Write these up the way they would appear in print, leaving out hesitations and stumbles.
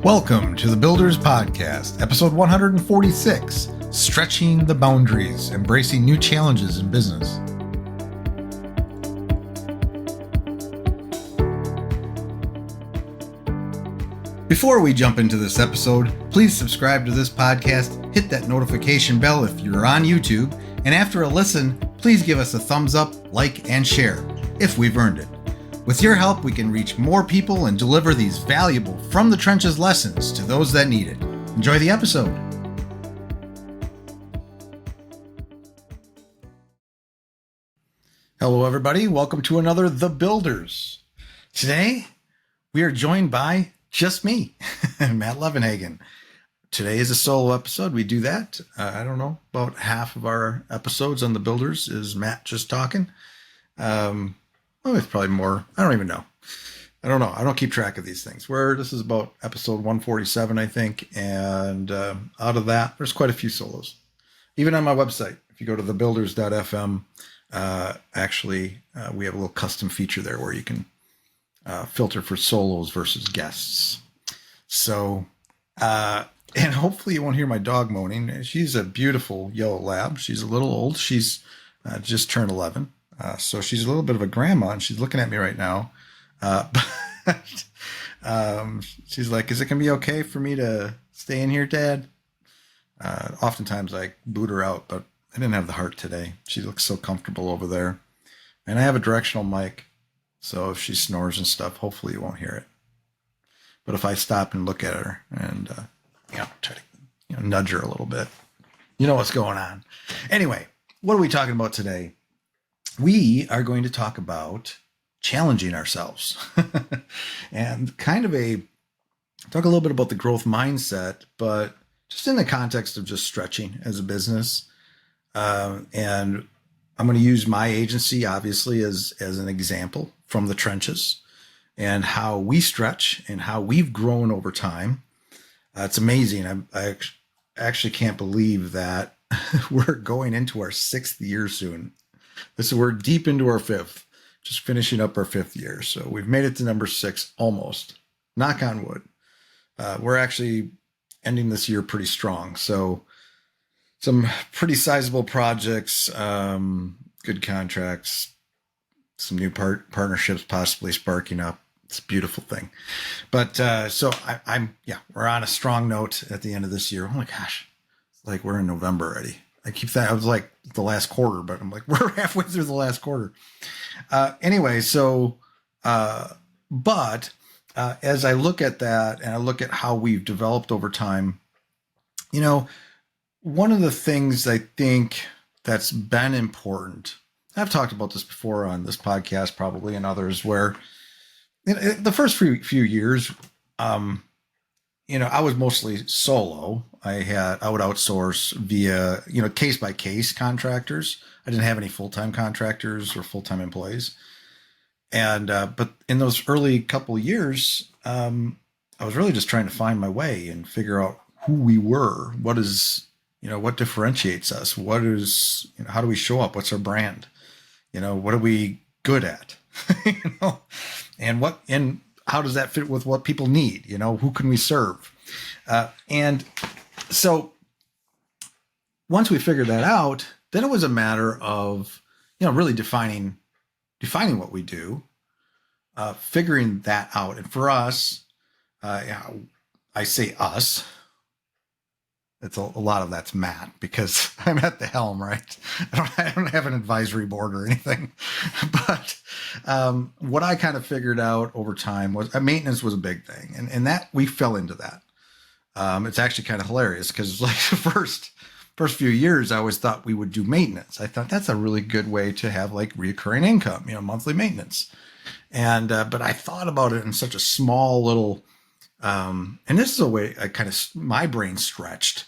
Welcome to the Builders Podcast, episode 146, Stretching the Boundaries, Embracing New Challenges in Business. Before we jump into this episode, please subscribe to this podcast, hit that notification bell if you're on YouTube, and after a listen, please give us a thumbs up, like, and share, if we've earned it. With your help, we can reach more people and deliver these valuable from the trenches lessons to those that need it. Enjoy the episode. Hello, everybody. Welcome to another The Builders. Today, we are joined by just me, Matt Levenhagen. Today is a solo episode. We do that. I don't know, about half of our episodes on The Builders is Matt just talking. Well, it's probably more. I don't even know. I don't know. I don't keep track of these things. This is about episode 147, I think. And out of that, there's quite a few solos. Even on my website, if you go to thebuilders.fm, we have a little custom feature there where you can filter for solos versus guests. So, and hopefully you won't hear my dog moaning. She's a beautiful yellow lab. She's a little old. She's just turned 11. So she's a little bit of a grandma, and she's looking at me right now. But she's like, is it going to be okay for me to stay in here, Dad? Oftentimes I boot her out, but I didn't have the heart today. She looks so comfortable over there. And I have a directional mic, so if she snores and stuff, hopefully you won't hear it. But if I stop and look at her and try to nudge her a little bit, you know what's going on. Anyway, what are we talking about today? We are going to talk about challenging ourselves and talk a little bit about the growth mindset, but just in the context of just stretching as a business. And I'm going to use my agency, obviously, as an example from the trenches and how we stretch and how we've grown over time. It's amazing. I actually can't believe that we're going into our 6th year soon. We're deep into our 5th, just finishing up our 5th year. So we've made it to number 6 almost. Knock on wood. We're actually ending this year pretty strong. So some pretty sizable projects, good contracts, some new partnerships possibly sparking up. It's a beautiful thing. But we're on a strong note at the end of this year. Oh my gosh, it's like we're in November already. I keep thinking I was like the last quarter, but I'm like, we're halfway through the last quarter. As I look at that and I look at how we've developed over time, one of the things I think that's been important, I've talked about this before on this podcast, probably, and others, where the first few years, I was mostly solo. I would outsource via, case by case contractors. I didn't have any full-time contractors or full-time employees. And, but in those early couple of years, I was really just trying to find my way and figure out who we were. What differentiates us? How do we show up? What's our brand? What are we good at? And how does that fit with what people need? Who can we serve? And so once we figured that out, then it was a matter of, really defining what we do, figuring that out. And for us, I say us, it's a lot of that's Matt, because I'm at the helm, right? I don't have an advisory board or anything. But what I kind of figured out over time was maintenance was a big thing. And that we fell into that. It's actually kind of hilarious because like the first few years, I always thought we would do maintenance. I thought that's a really good way to have like recurring income, monthly maintenance. And, but I thought about it in such a small little, and this is a way my brain stretched.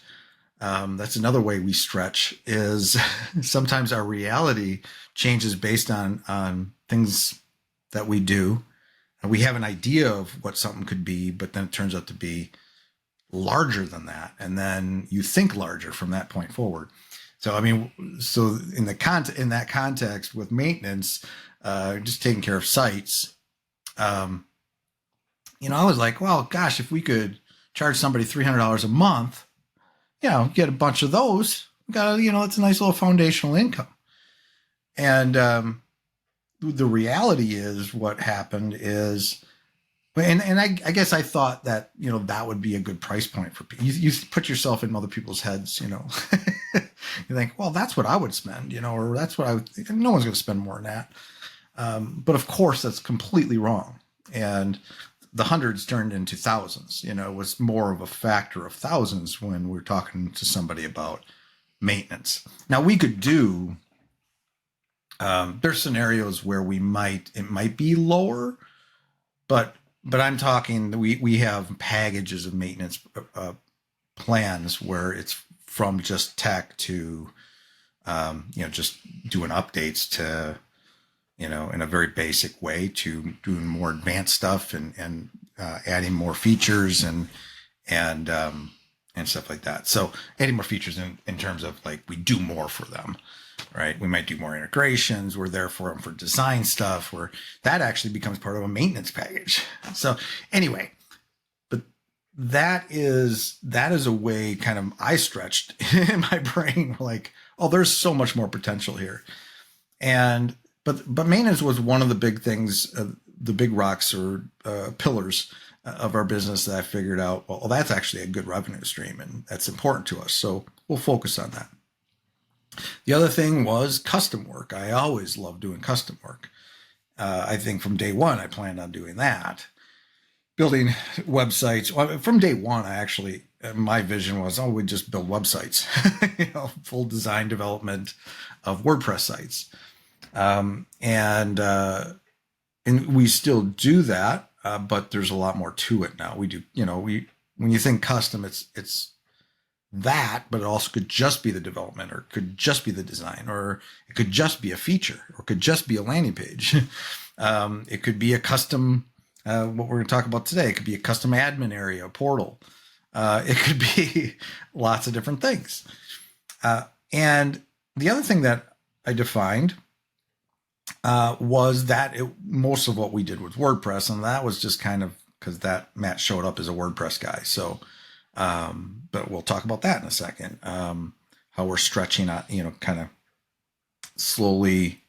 That's another way we stretch is sometimes our reality changes based on things that we do. And we have an idea of what something could be, but then it turns out to be larger than that. And then you think larger from that point forward. So, in that context with maintenance, just taking care of sites, I was like, well, gosh, if we could charge somebody $300 a month, get a bunch of those. It's a nice little foundational income. And the reality is what happened is, and I guess I thought that, that would be a good price point for people. You put yourself in other people's heads, you think, well, that's what I would spend, or that's what I would think. No one's going to spend more than that. But of course, that's completely wrong. And the hundreds turned into thousands. It was more of a factor of thousands when we're talking to somebody about maintenance. Now, we could do, there's scenarios where it might be lower, but I'm talking, we have packages of maintenance plans where it's from just tech to, just doing updates to, in a very basic way, to doing more advanced stuff and adding more features and stuff like that. So adding more features in terms of like, we do more for them, right? We might do more integrations. We're there for them for design stuff, where that actually becomes part of a maintenance package. So anyway, but that is a way kind of I stretched in my brain, like, oh, there's so much more potential here. But maintenance was one of the big things, the big rocks or pillars of our business that I figured out, well, that's actually a good revenue stream, and that's important to us. So we'll focus on that. The other thing was custom work. I always loved doing custom work. I think from day one, I planned on doing that. Building websites. Well, from day one, my vision was, we'd just build websites, full design development of WordPress sites. And we still do that, but there's a lot more to it now. We do, when you think custom, it's that, but it also could just be the development, or it could just be the design, or it could just be a feature, or it could just be a landing page. It could be a custom, what we're going to talk about today. It could be a custom admin area, portal. It could be lots of different things. And the other thing that I defined was that most of what we did was WordPress, and that was just kind of because that Matt showed up as a WordPress guy. So, but we'll talk about that in a second. How we're stretching out, kind of slowly,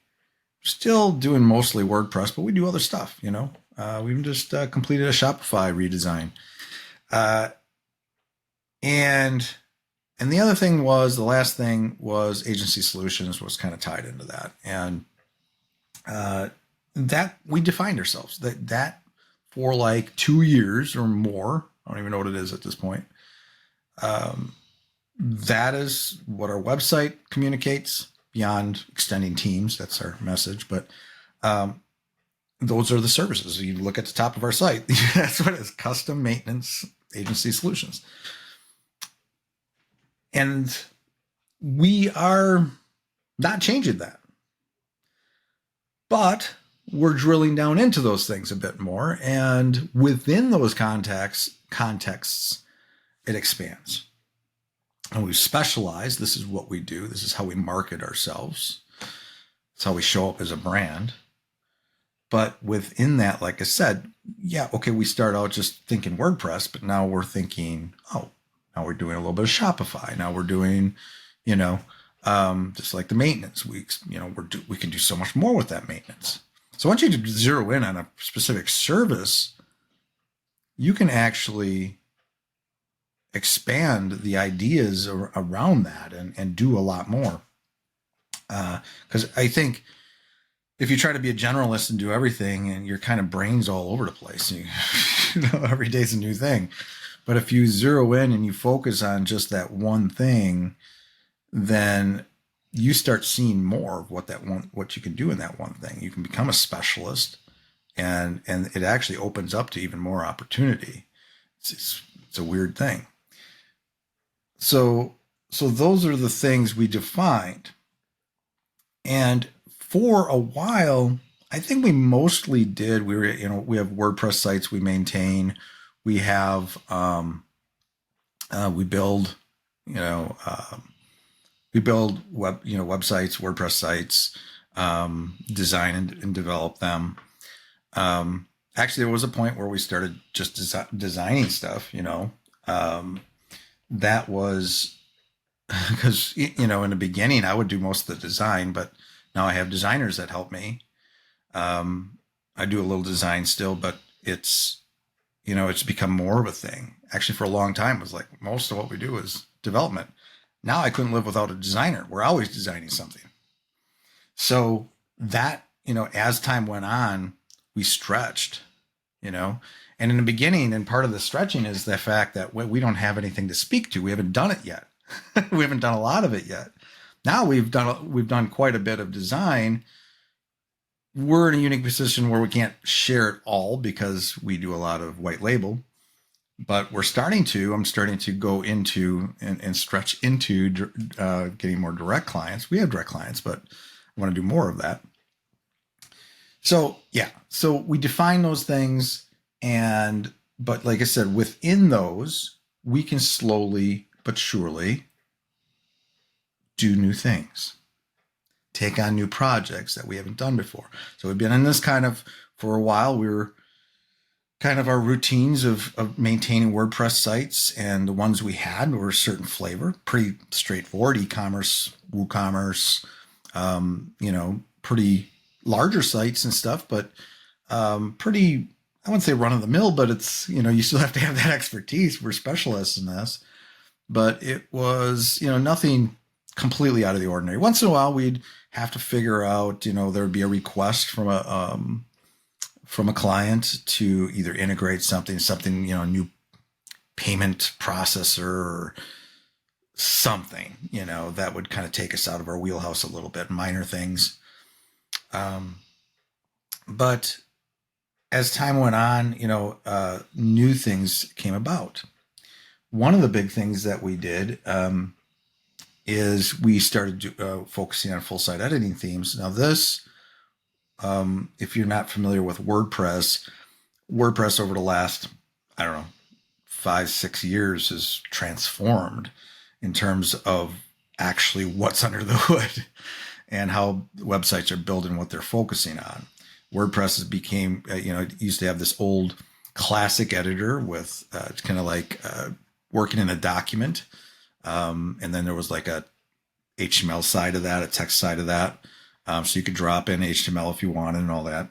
still doing mostly WordPress, but we do other stuff. We've just completed a Shopify redesign, and the other thing was, the last thing was agency solutions was kind of tied into that, and that we defined ourselves that for like 2 years or more. I don't even know what it is at this point. That is what our website communicates beyond extending teams. That's our message. But those are the services. You look at the top of our site. That's what it is: custom maintenance agency solutions. And we are not changing that. But we're drilling down into those things a bit more. And within those contexts, it expands. And we've specialized. This is what we do. This is how we market ourselves. It's how we show up as a brand. But within that, like I said, we start out just thinking WordPress, but now we're thinking, now we're doing a little bit of Shopify. Now we're doing, just like the maintenance weeks, we can do so much more with that maintenance. So once you zero in on a specific service, you can actually expand the ideas around that and do a lot more. Because I think if you try to be a generalist and do everything, and your kind of brain's all over the place, every day's a new thing. But if you zero in and you focus on just that one thing, then you start seeing more of what you can do in that one thing. You can become a specialist, and it actually opens up to even more opportunity. It's a weird thing. So those are the things we defined. And for a while, I think we mostly did. We have WordPress sites we maintain. We have, we build websites, WordPress sites, design and develop them. Actually, there was a point where we started just designing stuff, That was because, you know, in the beginning I would do most of the design, but now I have designers that help me. I do a little design still, but it's, you know, it's become more of a thing. Actually, for a long time, it was like most of what we do is development. Now I couldn't live without a designer. We're always designing something. So that, you know, as time went on, we stretched, you know, and in the beginning, and part of the stretching is the fact that we don't have anything to speak to. We haven't done it yet. We haven't done a lot of it yet. Now we've done quite a bit of design. We're in a unique position where we can't share it all because we do a lot of white label, but I'm starting to go into and stretch into getting more direct clients. We have direct clients, but I want to do more of that. So yeah, so we define those things, but like I said, within those, we can slowly but surely do new things, take on new projects that we haven't done before. So we've been in this kind of for a while. We were kind of our routines of maintaining WordPress sites, and the ones we had were a certain flavor, pretty straightforward, e-commerce, WooCommerce, you know, pretty larger sites and stuff, but pretty, I wouldn't say run of the mill, but it's, you know, you still have to have that expertise. We're specialists in this, but it was, you know, nothing completely out of the ordinary. Once in a while, we'd have to figure out, you know, there'd be a request from a client to either integrate something, you know, new payment processor or something, you know, that would kind of take us out of our wheelhouse a little bit, minor things. But as time went on, you know, new things came about. One of the big things that we did is we started focusing on full site editing themes. Now this, if you're not familiar with WordPress over the last, I don't know, 5-6 years has transformed in terms of actually what's under the hood and how websites are built and what they're focusing on. WordPress has became, you know, it used to have this old classic editor with it's kind of like working in a document. And then there was like a HTML side of that, a text side of that. So you could drop in HTML if you wanted and all that.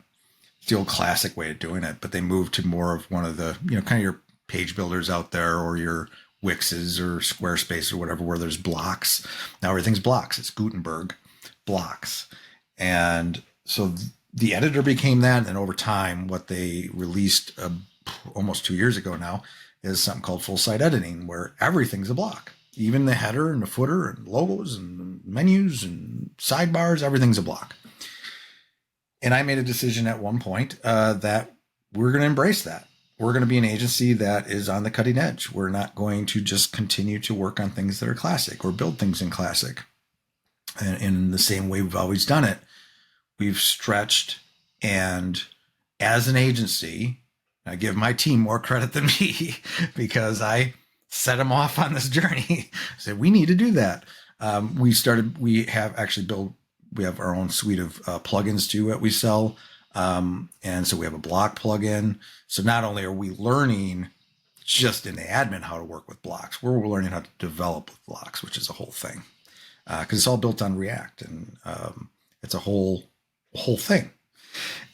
It's the old classic way of doing it, but they moved to more of one of the, you know, kind of your page builders out there or your Wixes or Squarespace or whatever, where there's blocks. Now everything's blocks. It's Gutenberg blocks. And so the editor became that. And over time, what they released almost 2 years ago now is something called full site editing, where everything's a block. Even the header and the footer and logos and menus and sidebars, everything's a block. And I made a decision at one point that we're going to embrace that. We're going to be an agency that is on the cutting edge. We're not going to just continue to work on things that are classic or build things in classic. And in the same way we've always done it, we've stretched. And as an agency, I give my team more credit than me because I set them off on this journey. Said we need to do that. We have our own suite of plugins too that we sell. And so we have a block plugin. So not only are we learning just in the admin how to work with blocks, we're learning how to develop with blocks, which is a whole thing. Because it's all built on React, and it's a whole thing.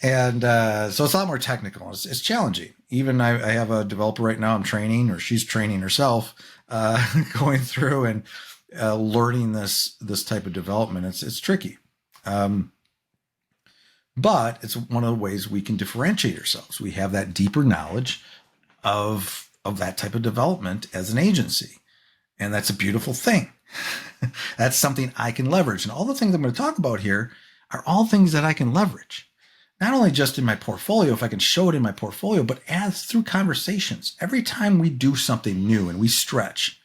And so it's a lot more technical. It's challenging. Even I have a developer right now I'm training, or she's training herself, going through and learning this type of development. It's tricky. But it's one of the ways we can differentiate ourselves. We have that deeper knowledge of that type of development as an agency. And that's a beautiful thing. That's something I can leverage. And all the things I'm going to talk about here are all things that I can leverage. Not only just in my portfolio, if I can show it in my portfolio, but as through conversations. Every time we do something new and we stretch,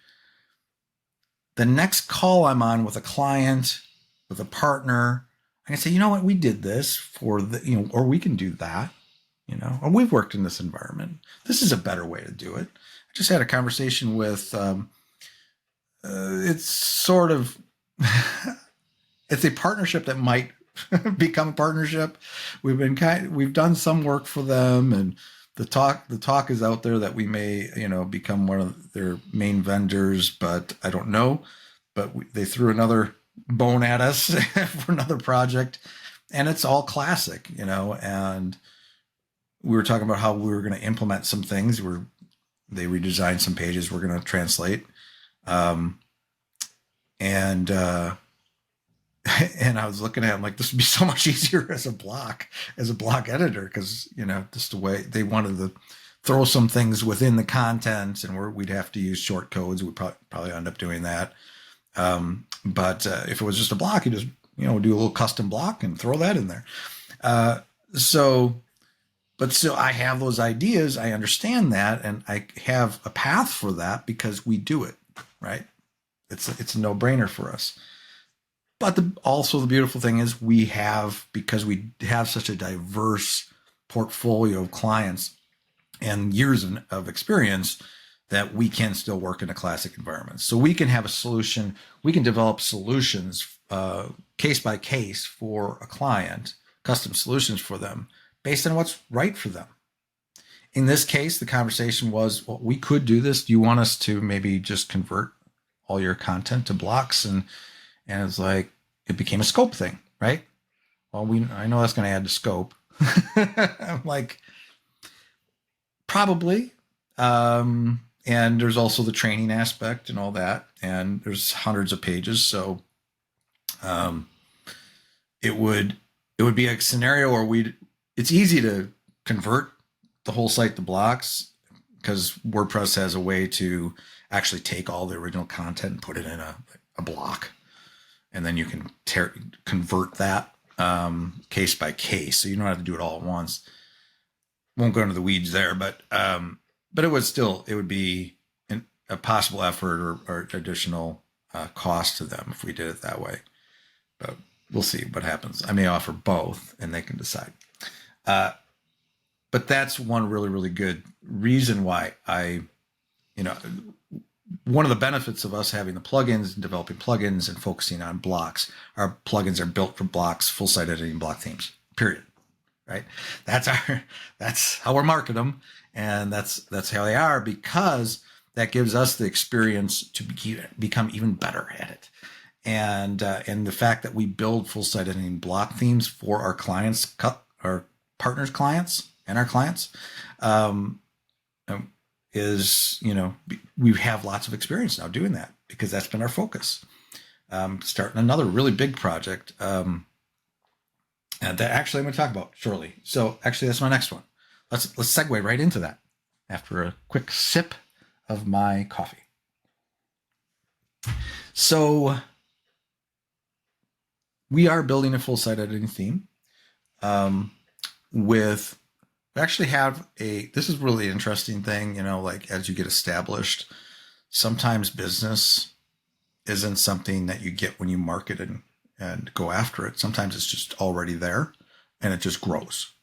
the next call I'm on with a client, with a partner, I can say, you know what, we did this for the, you know, or we can do that, you know, or we've worked in this environment. This is a better way to do it. I just had a conversation with, it's sort of, it's a partnership that might become a partnership. We've done some work for them, and the talk is out there that we may, become one of their main vendors, but I don't know. But they threw another bone at us for another project, and it's all classic, and we were talking about how we were going to implement some things. They redesigned some pages we're going to translate. And and I was looking at them like, this would be so much easier as a block editor, because just the way they wanted to throw some things within the content, and we'd have to use short codes. We'd probably end up doing that. But if it was just a block, you just do a little custom block and throw that in there. But still, I have those ideas. I understand that, and I have a path for that because we do it, right? It's a no-brainer for us. But also the beautiful thing is because we have such a diverse portfolio of clients and years of experience, that we can still work in a classic environment. So we can have a solution. We can develop solutions case by case for a client, custom solutions for them based on what's right for them. In this case, the conversation was, well, we could do this. Do you want us to maybe just convert all your content to blocks? And it's like, it became a scope thing, right? Well, I know that's going to add to scope. I'm like, probably. And there's also the training aspect and all that. And there's hundreds of pages. So it would be a scenario where it's easy to convert the whole site to blocks, because WordPress has a way to actually take all the original content and put it in a block. And then you can convert that case by case. So you don't have to do it all at once. Won't go into the weeds there, but it would be a possible effort or additional cost to them if we did it that way. But we'll see what happens. I may offer both, and they can decide. But that's one really, really good reason why one of the benefits of us having the plugins and developing plugins and focusing on blocks, our plugins are built for blocks, full site editing block themes, period. Right? That's how we're marketing them. And that's how they are, because that gives us the experience to become even better at it. And the fact that we build full site editing block themes for our clients, our partners' clients, and our clients, is, we have lots of experience now doing that, because that's been our focus. Starting another really big project and that actually I'm going to talk about shortly. So actually, that's my next one. Let's segue right into that after a quick sip of my coffee. So we are building a full site editing theme we actually have this is really interesting thing, like as you get established, sometimes business isn't something that you get when you market and go after it. Sometimes it's just already there and it just grows.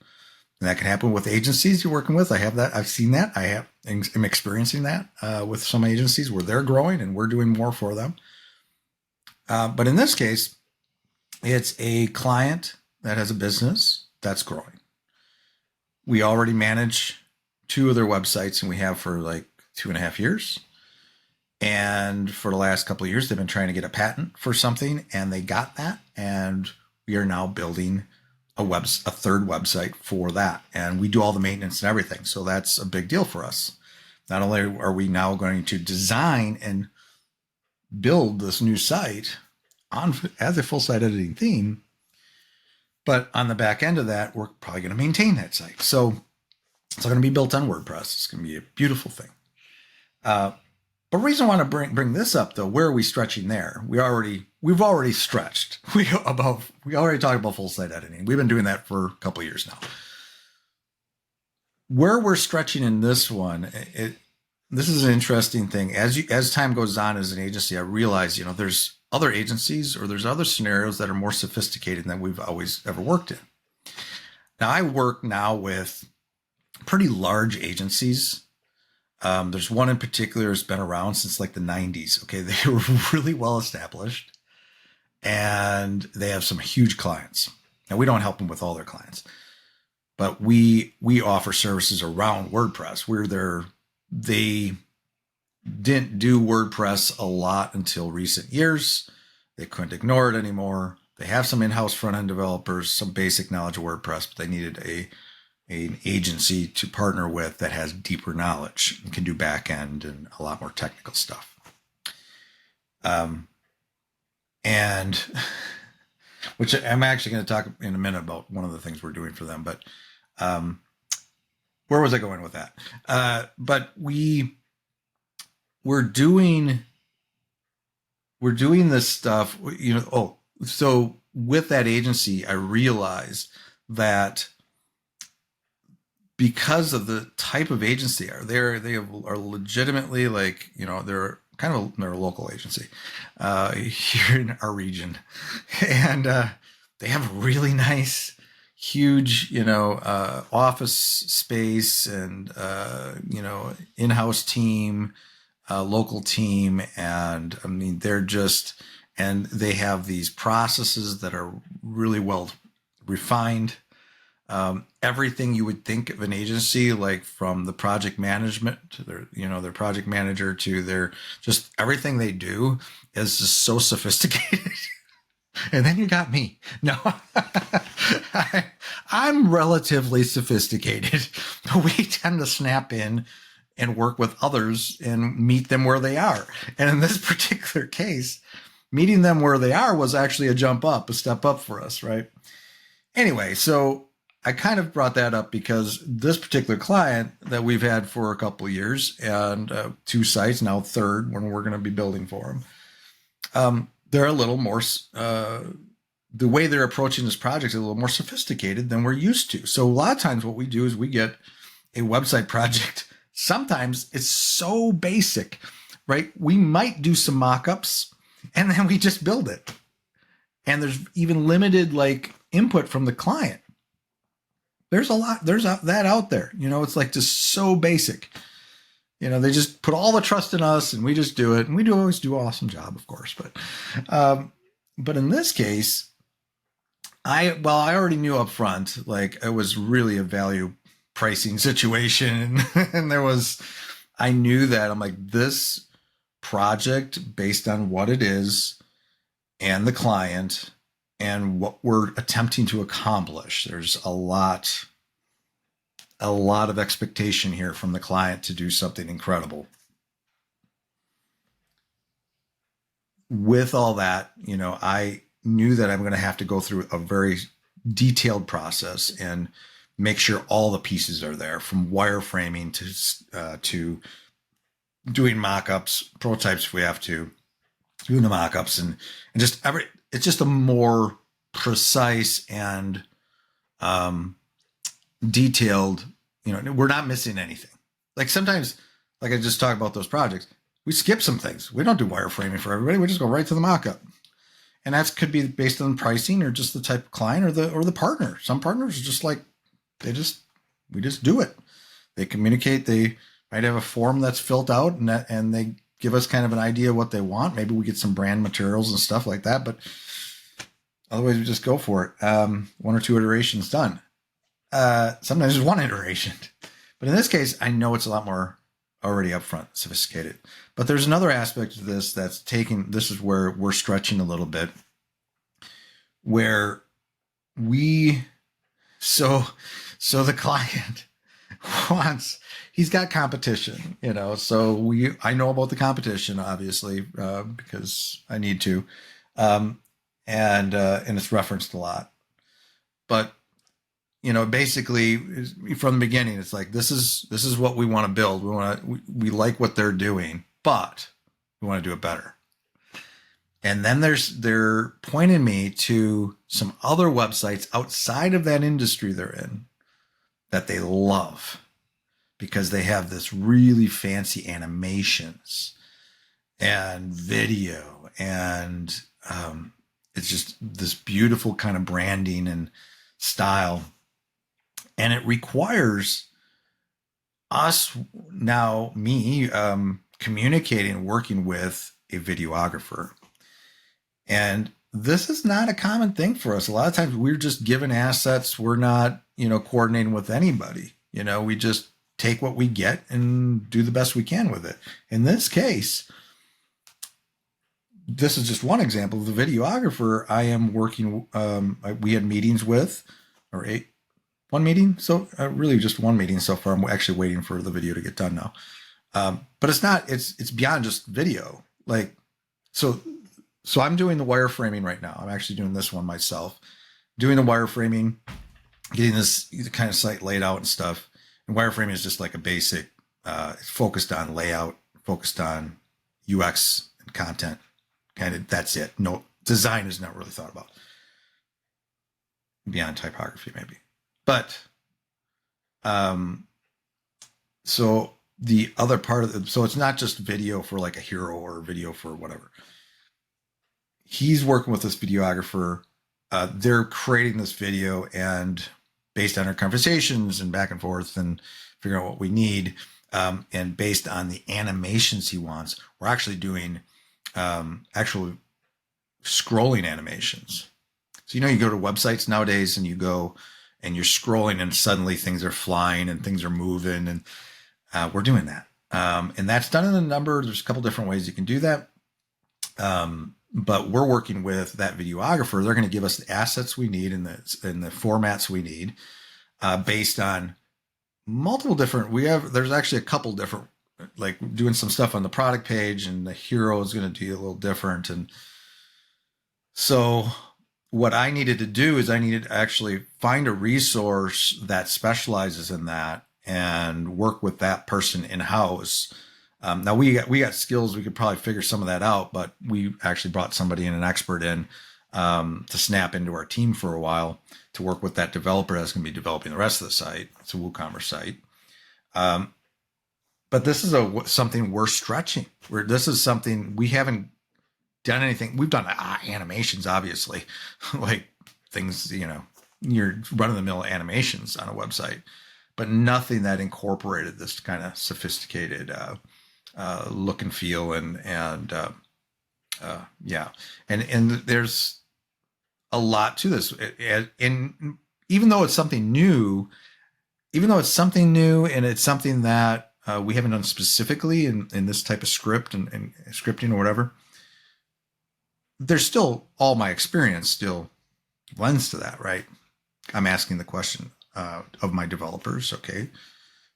And that can happen with agencies you're working with. I have that. I've seen that. I'm experiencing that with some agencies where they're growing and we're doing more for them. But in this case, it's a client that has a business that's growing. We already manage 2 of their websites, and we have for like 2.5 years. And for the last couple of years, they've been trying to get a patent for something, and they got that. And we are now building a third website for that. And we do all the maintenance and everything. So that's a big deal for us. Not only are we now going to design and build this new site as a full site editing theme, but on the back end of that, we're probably going to maintain that site. So it's going to be built on WordPress. It's going to be a beautiful thing. But the reason I want to bring this up, though, where are we stretching there? We've already stretched. We already talked about full site editing. We've been doing that for a couple of years now. Where we're stretching in this one, this is an interesting thing. As time goes on as an agency, I realize, there's other agencies or there's other scenarios that are more sophisticated than we've always ever worked in. Now, I work now with pretty large agencies. There's one in particular that's been around since like the 90s. Okay, they were really well established and they have some huge clients. Now, we don't help them with all their clients, but we offer services around WordPress. They didn't do WordPress a lot until recent years. They couldn't ignore it anymore. They have some in-house front-end developers, some basic knowledge of WordPress, but they needed an agency to partner with that has deeper knowledge and can do back-end and a lot more technical stuff. And which I'm actually going to talk in a minute about one of the things we're doing for them. But where was I going with that? But we're doing this stuff, so with that agency, I realized that because of the type of agency they are legitimately they're a local agency here in our region, and they have a really nice, huge, office space and in-house team, local team, and I mean and they have these processes that are really well refined. Everything you would think of an agency, like from the project management to their project manager to just everything they do is just so sophisticated. And then you got me. No, I'm relatively sophisticated. We tend to snap in and work with others and meet them where they are. And in this particular case, meeting them where they are was actually a step up for us, right? Anyway, so I kind of brought that up because this particular client that we've had for a couple of years and 2 sites, now 3rd, when we're going to be building for them, they're a little more, the way they're approaching this project is a little more sophisticated than we're used to. So a lot of times what we do is we get a website project. Sometimes it's so basic, right? We might do some mock-ups and then we just build it. And there's even limited input from the client. There's that out there, it's just so basic, they just put all the trust in us and we just do it. And we always do an awesome job, of course. But in this case, I already knew up front, it was really a value pricing situation. And I knew that I'm like, this project, based on what it is and the client and what we're attempting to accomplish, there's a lot of expectation here from the client to do something incredible. With all that, I knew that I'm going to have to go through a very detailed process and make sure all the pieces are there, from wireframing to doing mock-ups, prototypes if we have to, doing the mock-ups, and just it's just a more precise and detailed, we're not missing anything. Sometimes, I just talked about those projects, we skip some things. We don't do wireframing for everybody. We just go right to the mock-up. And that could be based on pricing or just the type of client or the partner. Some partners are just we just do it. They communicate. They might have a form that's filled out and they give us kind of an idea of what they want. Maybe we get some brand materials and stuff like that, but otherwise we just go for it. 1 or 2 iterations done. Sometimes just 1 iteration, but in this case, I know it's a lot more already upfront, sophisticated. But there's another aspect of this this is where we're stretching a little bit, where so the client he's got competition, so I know about the competition, obviously, because I need to, and it's referenced a lot, but basically from the beginning, it's like, this is what we want to build. We like what they're doing, but we want to do it better. And then they're pointing me to some other websites outside of that industry they're in that they love because they have this really fancy animations and video, and it's just this beautiful kind of branding and style. And it requires me communicating, working with a videographer. And this is not a common thing for us. A lot of times we're just given assets. We're not, coordinating with anybody. We just take what we get and do the best we can with it. In this case, this is just one example of the videographer I am working. We had meetings with, one meeting. So really just one meeting so far. I'm actually waiting for the video to get done now. But it's beyond just video. So I'm doing the wireframing right now. I'm actually doing this one myself, doing the wireframing, getting this kind of site laid out and stuff. And wireframing is just like a basic, it's focused on layout, focused on UX and content. Kind of, that's it. No, design is not really thought about beyond typography maybe. But, so the other part of it, so it's not just video for like a hero or video for whatever. He's working with this videographer. They're creating this video, and based on our conversations and back and forth and figuring out what we need, and based on the animations he wants, we're actually doing actual scrolling animations. So, you go to websites nowadays and you go and you're scrolling and suddenly things are flying and things are moving, and we're doing that. And that's done in there's a couple different ways you can do that. But we're working with that videographer. They're going to give us the assets we need and the formats we need, based on multiple different. There's actually a couple different, like doing some stuff on the product page, and the hero is going to do a little different. And so what I needed to do is I needed to actually find a resource that specializes in that and work with that person in-house. Now we got skills. We could probably figure some of that out, but we actually brought somebody in, an expert in, to snap into our team for a while to work with that developer that's going to be developing the rest of the site. It's a WooCommerce site. But this is something we're stretching. This is something we haven't done anything. We've done animations, obviously, like things, you're run-of-the-mill animations on a website, but nothing that incorporated this kind of sophisticated look and feel, and there's a lot to this. And even though it's something new, and it's something that we haven't done specifically in this type of script and scripting or whatever, there's still all my experience still lends to that, right? I'm asking the question of my developers, okay,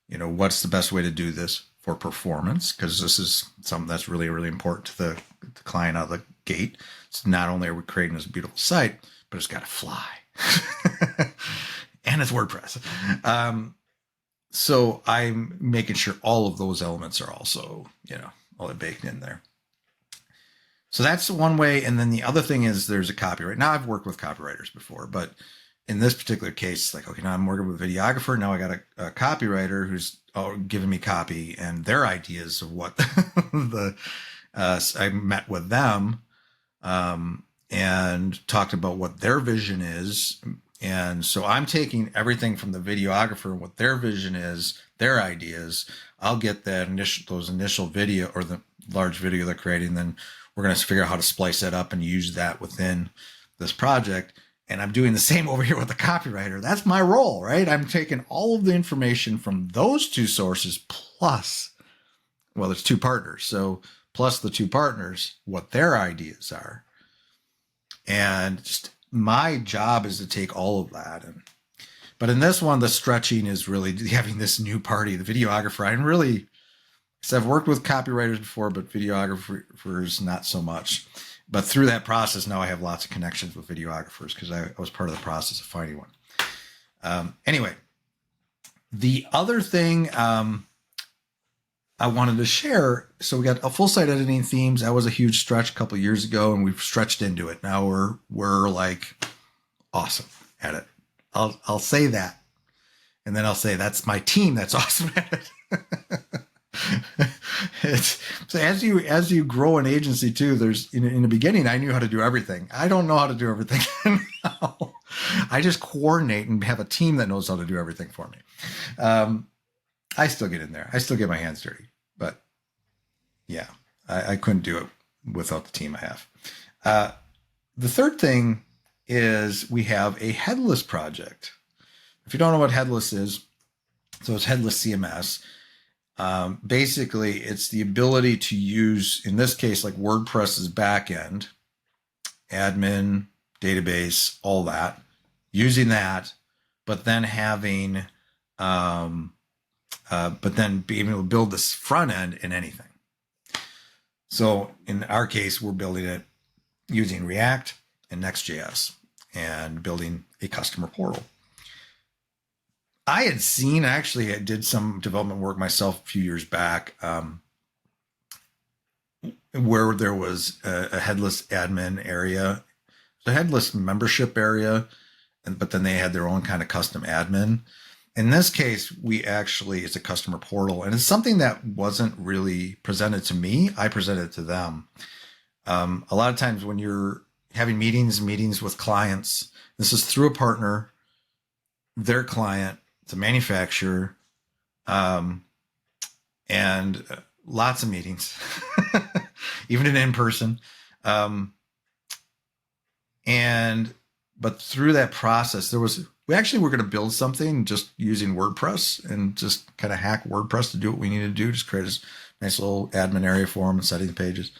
what's the best way to do this for performance? Because this is something that's really, really important to the client out of the gate. So not only are we creating this beautiful site, but it's got to fly. And it's WordPress. So I'm making sure all of those elements are also, all baked in there. So that's one way. And then the other thing is there's a copyright. Now I've worked with copywriters before, but in this particular case, like, okay, now I'm working with a videographer. Now I got a copywriter who's giving me copy and their ideas of what I met with them, and talked about what their vision is. And so I'm taking everything from the videographer and what their vision is, their ideas. I'll get those initial video or the large video they're creating. Then we're going to figure out how to splice that up and use that within this project. And I'm doing the same over here with the copywriter. That's my role, right? I'm taking all of the information from those two sources plus, well, there's two partners. So plus the two partners, what their ideas are. And just my job is to take all of that. But in this one, the stretching is really having this new party, the videographer. I'm really, because I've worked with copywriters before, but videographers, not so much. But through that process, now I have lots of connections with videographers because I was part of the process of finding one. Anyway, the other thing I wanted to share, so we got a full site editing themes. That was a huge stretch a couple of years ago, and we've stretched into it. Now we're like awesome at it. I'll say that, and then I'll say that's my team that's awesome at it. So as you grow an agency too, there's in the beginning I knew how to do everything. I don't know how to do everything now. I just coordinate and have a team that knows how to do everything for me. I still get in there. I still get my hands dirty, but yeah, I couldn't do it without the team I have. The third thing is we have a headless project. If you don't know what headless is, so it's headless CMS. Basically, it's the ability to use, in this case, like WordPress's backend, admin, database, all that, using that, but then having, but then being able to build this front end in anything. So in our case, we're building it using React and Next.js and building a customer portal. I had seen, actually, I did some development work myself a few years back, where there was a headless admin area, the headless membership area, but then they had their own kind of custom admin. In this case, it's a customer portal, and it's something that wasn't really presented to me. I presented it to them. A lot of times when you're having meetings with clients, this is through a partner, their client, it's a manufacturer, and lots of meetings, even in person. But through that process, we actually were going to build something just using WordPress and just kind of hack WordPress to do what we needed to do, just create this nice little admin area for them and setting the pages.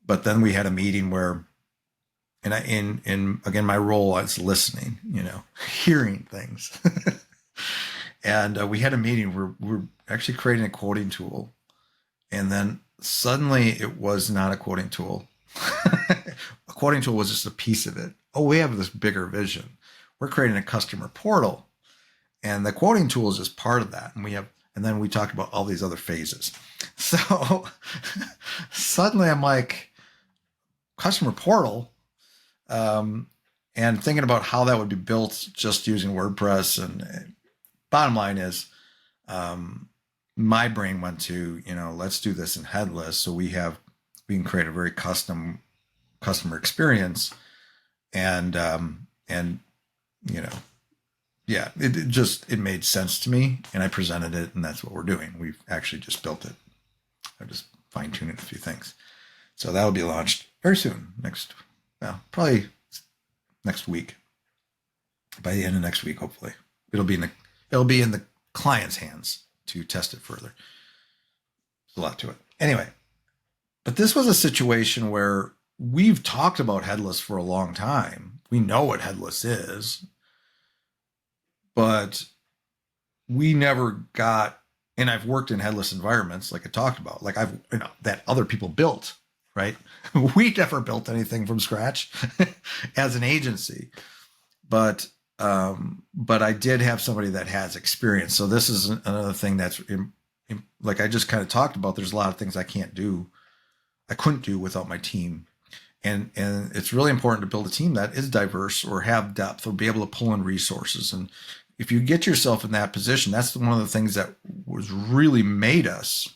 But then we had a meeting where, and again, my role is listening, hearing things. And we had a meeting where we're actually creating a quoting tool. And then suddenly it was not a quoting tool. A quoting tool was just a piece of it. Oh, we have this bigger vision. We're creating a customer portal. And the quoting tool is just part of that. And then we talked about all these other phases. So suddenly I'm like, customer portal, and thinking about how that would be built just using WordPress. And bottom line is, my brain went to, let's do this in headless. So we can create a very custom customer experience. And it made sense to me, and I presented it, and that's what we're doing. We've actually just built it. I just fine-tuned it a few things. So that'll be launched very soon, probably next week. By the end of next week, hopefully. It'll be in the client's hands to test it further. There's a lot to it. Anyway, but this was a situation where we've talked about headless for a long time. We know what headless is, but we never got, and I've worked in headless environments, like I talked about, like that other people built, right? We never built anything from scratch as an agency, but I did have somebody that has experience. So this is another thing that's like I just kind of talked about. There's a lot of things I couldn't do without my team. And it's really important to build a team that is diverse or have depth or be able to pull in resources. And if you get yourself in that position, that's one of the things that was really made us,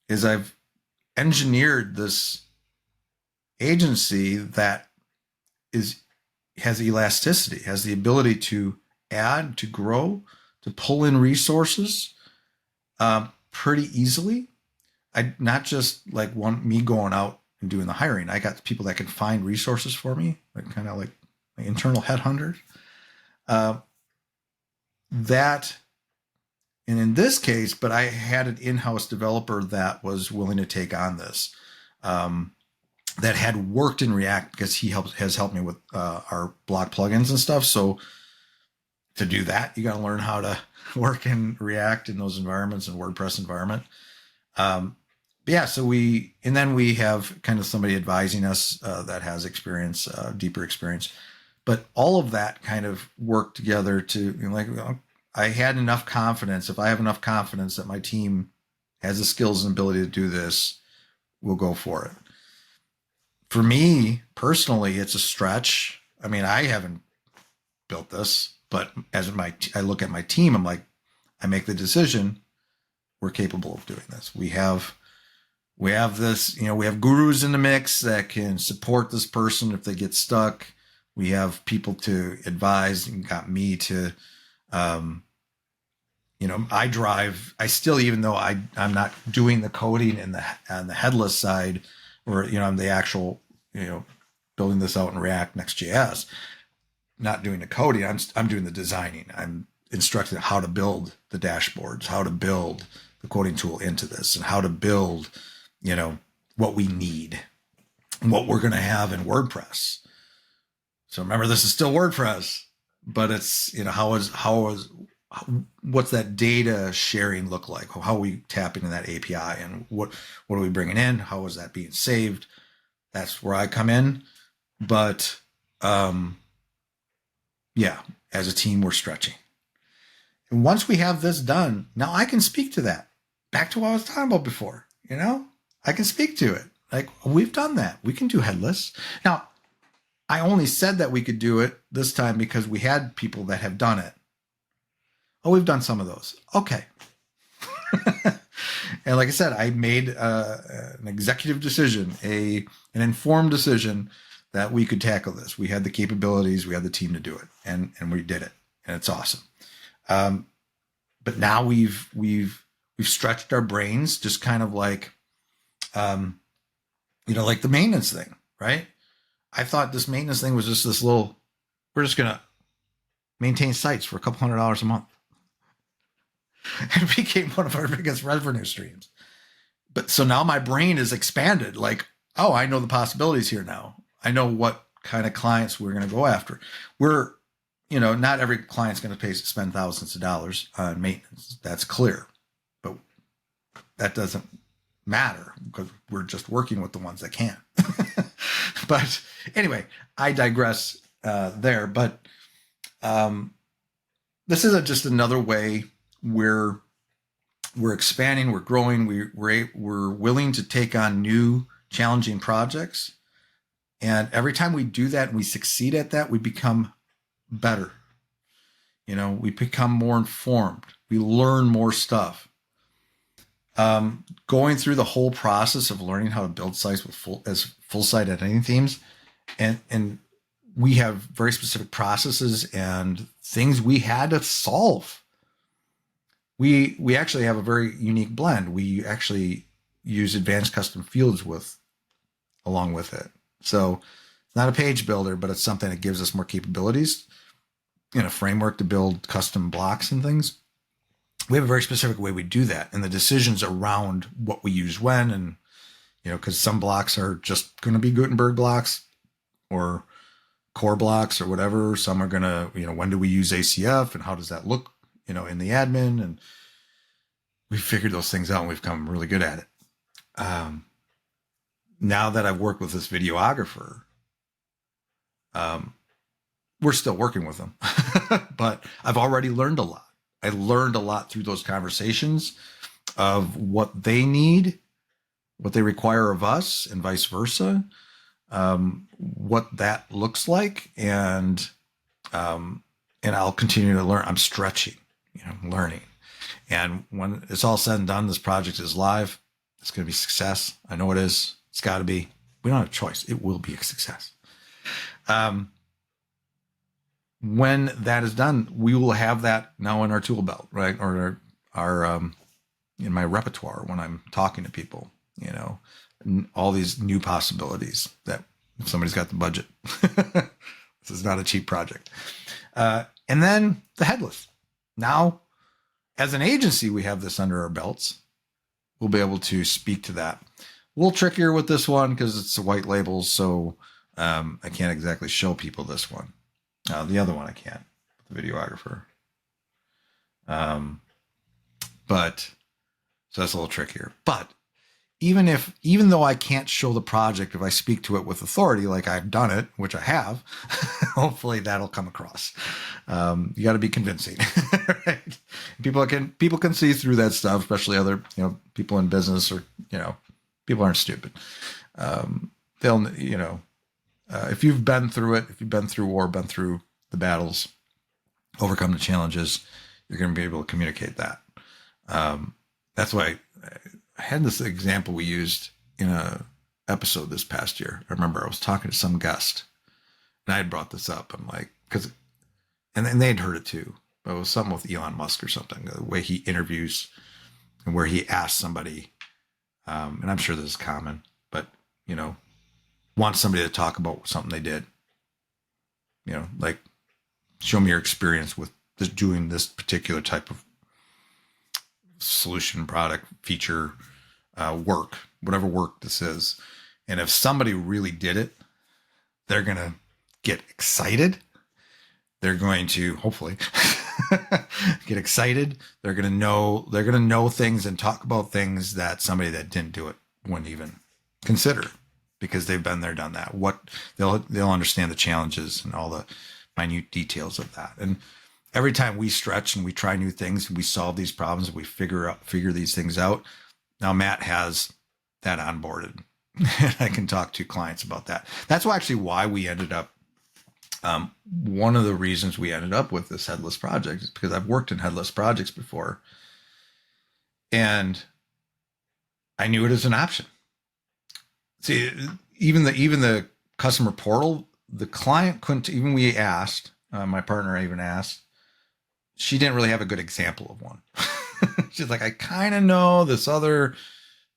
is I've engineered this agency that has elasticity, has the ability to add, to grow, to pull in resources pretty easily. Not just like me going out and doing the hiring. I got people that can find resources for me, like kind of like my internal headhunters. And in this case, but I had an in-house developer that was willing to take on this, that had worked in React because he has helped me with our blog plugins and stuff. So to do that, you got to learn how to work in React in those environments and WordPress environment. So we have kind of somebody advising us that has experience, deeper experience. But all of that kind of worked together to, I had enough confidence. If I have enough confidence that my team has the skills and ability to do this, we'll go for it. For me personally, it's a stretch. I mean, I haven't built this, but I look at my team, I'm like, I make the decision, we're capable of doing this. We have this, we have gurus in the mix that can support this person if they get stuck. We have people to advise, and got me to, I still, even though I'm not doing the coding on the headless side, or, I'm the actual, building this out in React Next.js, not doing the coding. I'm doing the designing. I'm instructing how to build the dashboards, how to build the quoting tool into this, and how to build, what we need, and what we're going to have in WordPress. So remember, this is still WordPress, but it's, what's that data sharing look like? How are we tapping in that API, and what are we bringing in? How is that being saved? That's where I come in. But yeah, as a team, we're stretching. And once we have this done, now I can speak to that. Back to what I was talking about before, I can speak to it. Like, we've done that. We can do headless. Now, I only said that we could do it this time because we had people that have done it. Oh, we've done some of those. Okay. And like I said, I made an executive decision, an informed decision that we could tackle this. We had the capabilities, we had the team to do it, and we did it, and it's awesome. But now we've stretched our brains, just kind of like, like the maintenance thing, right? I thought this maintenance thing was just this little, we're just going to maintain sites for a couple $100 a month. It became one of our biggest revenue streams. But so now my brain is expanded. Like, oh, I know the possibilities here now. I know what kind of clients we're going to go after. We're, not every client's going to spend thousands of dollars on maintenance. That's clear. But that doesn't matter because we're just working with the ones that can. But anyway, I digress there. But this isn't just another way we're expanding, we're growing, we're willing to take on new challenging projects. And every time we do that and we succeed at that, we become better. We become more informed. We learn more stuff. Going through the whole process of learning how to build sites with full site editing themes, and we have very specific processes and things we had to solve. We actually have a very unique blend. We actually use advanced custom fields along with it. So it's not a page builder, but it's something that gives us more capabilities in a framework to build custom blocks and things. We have a very specific way we do that, and the decisions around what we use when, and because some blocks are just going to be Gutenberg blocks or core blocks or whatever. Some are going to, when do we use ACF and how does that look, in the admin? And we've figured those things out and we've come really good at it. Now that I've worked with this videographer, we're still working with them, but I've already learned a lot. I learned a lot through those conversations of what they need, what they require of us, and vice versa, what that looks like. And I'll continue to learn. I'm stretching, learning. And when it's all said and done, this project is live. It's going to be a success. I know it is. It's got to be. We don't have a choice. It will be a success. When that is done, we will have that now in our tool belt, right? Or our in my repertoire when I'm talking to people, all these new possibilities that if somebody's got the budget. This is not a cheap project. And then the headless. Now, as an agency, we have this under our belts. We'll be able to speak to that. A little trickier with this one because it's a white label, so I can't exactly show people this one. The other one I can't, the videographer. But so that's a little trickier. But even though I can't show the project, if I speak to it with authority, like I've done it, which I have, hopefully that'll come across. You got to be convincing, right? People can see through that stuff, especially other, people in business or, people aren't stupid. They'll, if you've been through it, if you've been through war, been through the battles, overcome the challenges, you're going to be able to communicate that. That's why I had this example we used in a episode this past year. I remember I was talking to some guest and I had brought this up. I'm like, and they'd heard it too, but it was something with Elon Musk or something, the way he interviews and where he asks somebody, and I'm sure this is common, but want somebody to talk about something they did. Like, show me your experience with doing this particular type of solution, product, feature, work, whatever work this is. And if somebody really did it, they're going to get excited. They're going to hopefully get excited. They're going to know things and talk about things that somebody that didn't do it wouldn't even consider, because they've been there, done that. They'll understand the challenges and all the minute details of that. And every time we stretch and we try new things and we solve these problems, we figure these things out. Now Matt has that onboarded. I can talk to clients about that. That's why we ended up, one of the reasons we ended up with this headless project is because I've worked in headless projects before, and I knew it as an option. See, even the customer portal, the client couldn't, even we asked, my partner even asked, she didn't really have a good example of one. She's like, I kind of know this other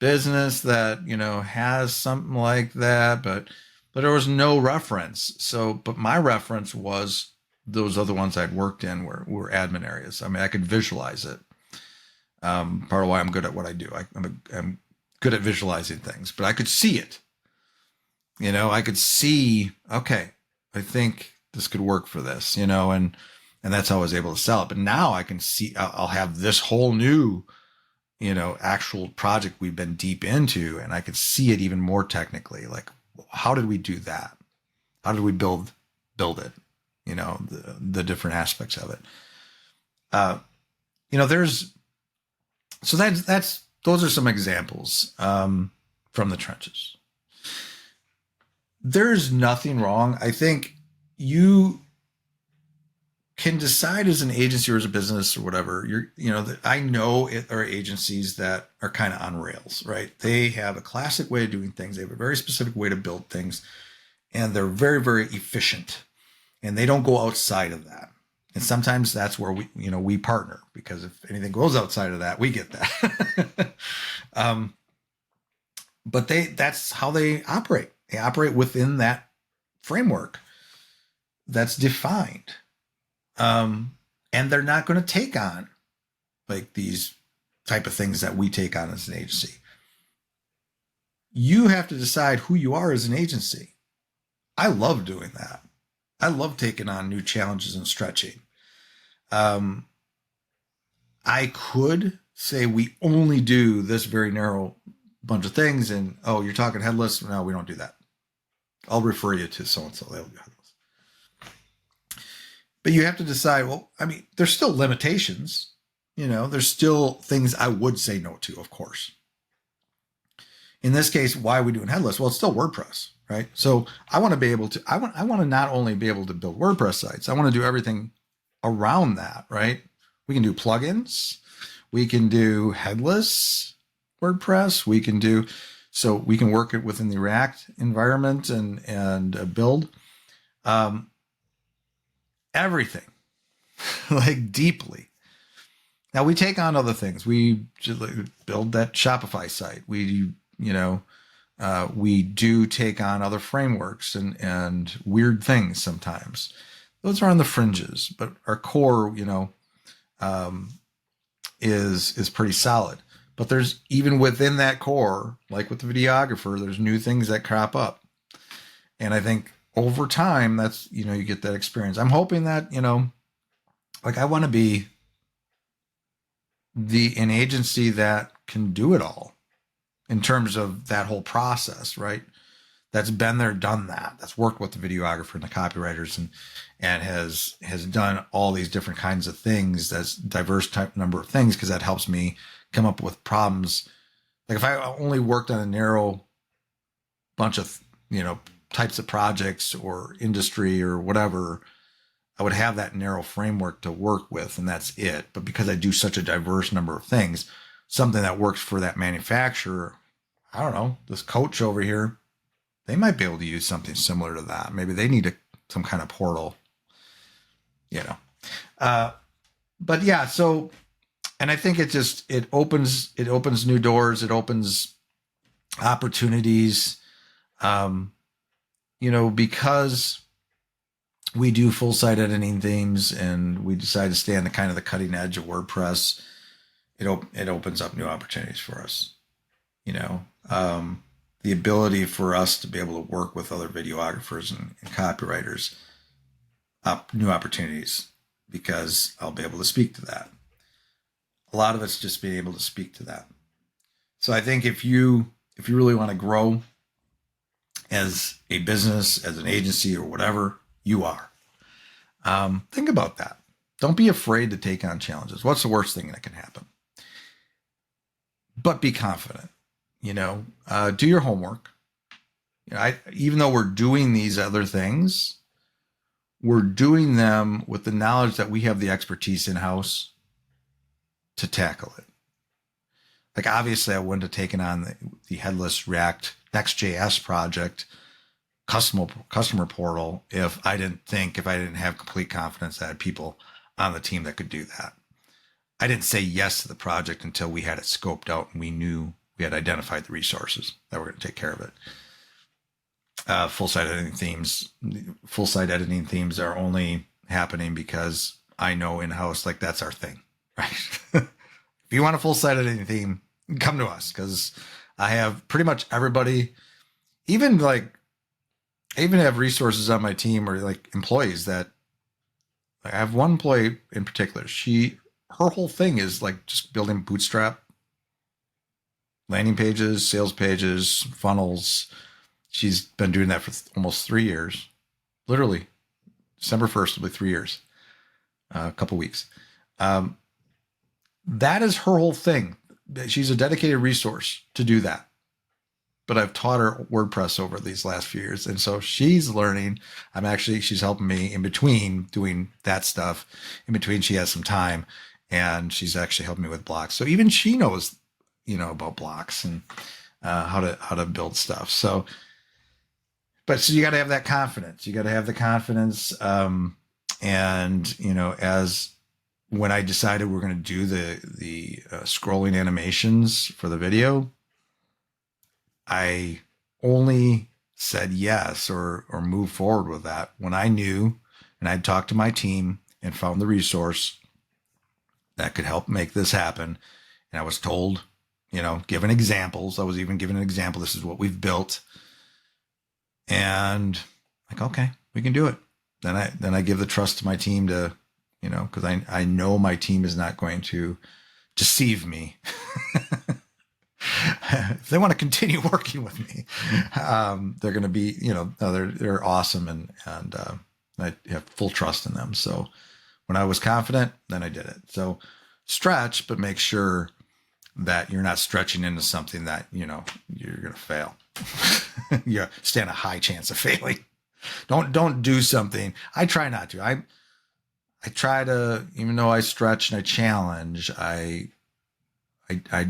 business that, has something like that, but there was no reference. So, but my reference was those other ones I'd worked in were admin areas. I mean, I could visualize it. Part of why I'm good at what I do. I'm good at visualizing things, but I could see it. I could see, okay, I think this could work for this, and that's how I was able to sell it. But now I can see, I'll have this whole new, actual project we've been deep into, and I could see it even more technically. Like, how did we do that? How did we build it? The different aspects of it. Those are some examples from the trenches. There's nothing wrong. I think you can decide as an agency or as a business or whatever. I know it are agencies that are kind of on rails, right? They have a classic way of doing things. They have a very specific way to build things, and they're very, very efficient, and they don't go outside of that. And sometimes that's where we partner, because if anything goes outside of that, we get that. But that's how they operate. They operate within that framework that's defined. And they're not going to take on like these type of things that we take on as an agency. You have to decide who you are as an agency. I love doing that. I love taking on new challenges and stretching. I could say we only do this very narrow bunch of things, and you're talking headless. No, we don't do that. I'll refer you to so-and-so. They'll do headless. But you have to decide, there's still limitations. There's still things I would say no to, of course. In this case, why are we doing headless? Well, it's still WordPress, right? So I want to be able to, I want to not only be able to build WordPress sites, I want to do everything around that, right? We can do plugins. We can do headless WordPress. We can work it within the React environment and build. Everything, like deeply. Now we take on other things. We just build that Shopify site. We do take on other frameworks and weird things sometimes. Those are on the fringes, but our core, is pretty solid. But there's, even within that core, like with the videographer, there's new things that crop up. And I think over time, that's, you get that experience. I'm hoping that, I want to be an agency that can do it all in terms of that whole process, right? That's been there, done that. That's worked with the videographer and the copywriters and has done all these different kinds of things. That's diverse type number of things, because that helps me come up with problems. Like if I only worked on a narrow bunch of, types of projects or industry or whatever, I would have that narrow framework to work with, and that's it. But because I do such a diverse number of things, something that works for that manufacturer, I don't know, this coach over here, they might be able to use something similar to that. Maybe they need some kind of portal, but yeah, so, and I think it opens new doors. It opens opportunities. because we do full site editing themes and we decide to stay on the kind of the cutting edge of WordPress, it opens up new opportunities for us. The ability for us to be able to work with other videographers and copywriters, new opportunities, because I'll be able to speak to that. A lot of it's just being able to speak to that. So I think if you really want to grow as a business, as an agency, or whatever you are, think about that. Don't be afraid to take on challenges. What's the worst thing that can happen? But be confident. Do your homework. Even though we're doing these other things, we're doing them with the knowledge that we have the expertise in-house to tackle it. Like, obviously, I wouldn't have taken on the headless React Next.js project, customer portal, if I didn't have complete confidence that I had people on the team that could do that. I didn't say yes to the project until we had it scoped out and we knew we had identified the resources that were going to take care of it. Full site editing themes are only happening because I know in-house, like, that's our thing, right? If you want a full site editing theme, come to us, because I have pretty much everybody, I even have resources on my team, or like employees that, I have one employee in particular. Her whole thing is like just building Bootstrap landing pages, sales pages, funnels. She's been doing that for almost 3 years. Literally, December 1st will be 3 years. A couple weeks. That is her whole thing. She's a dedicated resource to do that. But I've taught her WordPress over these last few years. And so she's learning. She's helping me in between doing that stuff. In between, she has some time, and she's actually helping me with blocks. So even she knows, about blocks and how to build stuff. So you got to have that confidence. You got to have the confidence. As when I decided we're going to do the scrolling animations for the video, I only said yes or moved forward with that when I knew, and I'd talked to my team and found the resource that could help make this happen. And I was told, given examples. I was even given an example. This is what we've built. And like, okay, we can do it. Then I give the trust to my team to, because I know my team is not going to deceive me. If they want to continue working with me, they're going to be, they're awesome. And I have full trust in them. So when I was confident, then I did it. So stretch, but make sure that you're not stretching into something that, you're going to fail. You stand a high chance of failing. Don't do something. I try not to. I try to, even though I stretch and I challenge, I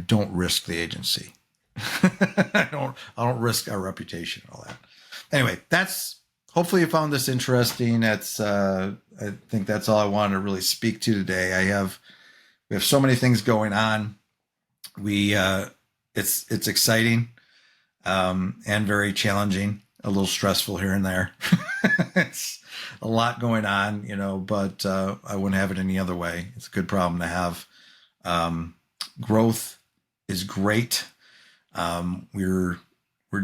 don't risk the agency. I don't risk our reputation and all that. Anyway, hopefully you found this interesting. I think that's all I wanted to really speak to today. We have so many things going on. It's exciting, and very challenging, a little stressful here and there. It's a lot going on, but I wouldn't have it any other way. It's a good problem to have. Growth is great. We're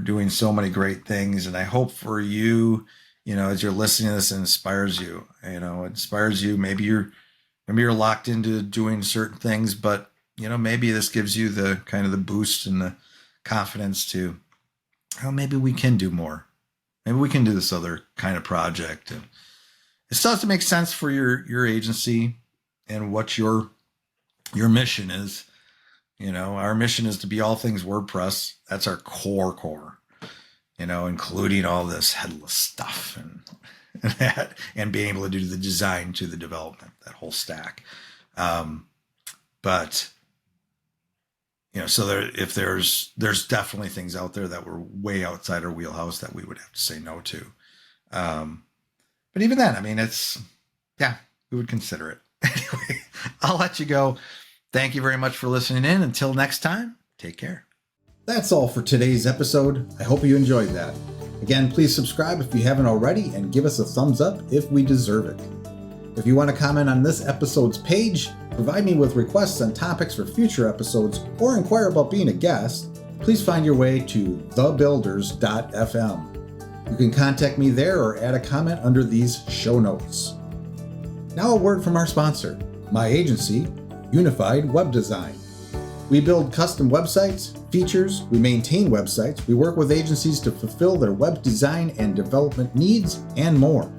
doing so many great things, and I hope for you, as you're listening to this, it inspires you. It inspires you. Maybe you're locked into doing certain things, but maybe this gives you the kind of the boost and the confidence to, maybe we can do more. Maybe we can do this other kind of project. And it starts to make sense for your agency and what your mission is. Our mission is to be all things WordPress. That's our core, including all this headless stuff and that, and being able to do the design to the development, that whole stack. But so if there's definitely things out there that were way outside our wheelhouse that we would have to say no to. But even then, we would consider it. Anyway, I'll let you go. Thank you very much for listening in. Until next time, take care. That's all for today's episode. I hope you enjoyed that. Again, please subscribe if you haven't already and give us a thumbs up if we deserve it. If you want to comment on this episode's page, provide me with requests on topics for future episodes, or inquire about being a guest, please find your way to thebuilders.fm. You can contact me there or add a comment under these show notes. Now a word from our sponsor, my agency, Unified Web Design. We build custom websites, features, we maintain websites, we work with agencies to fulfill their web design and development needs, and more.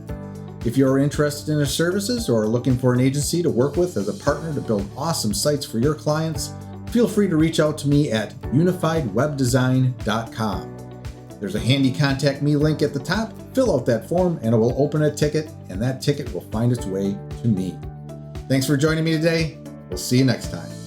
If you are interested in our services or are looking for an agency to work with as a partner to build awesome sites for your clients, feel free to reach out to me at unifiedwebdesign.com. There's a handy contact me link at the top. Fill out that form and it will open a ticket, and that ticket will find its way to me. Thanks for joining me today. We'll see you next time.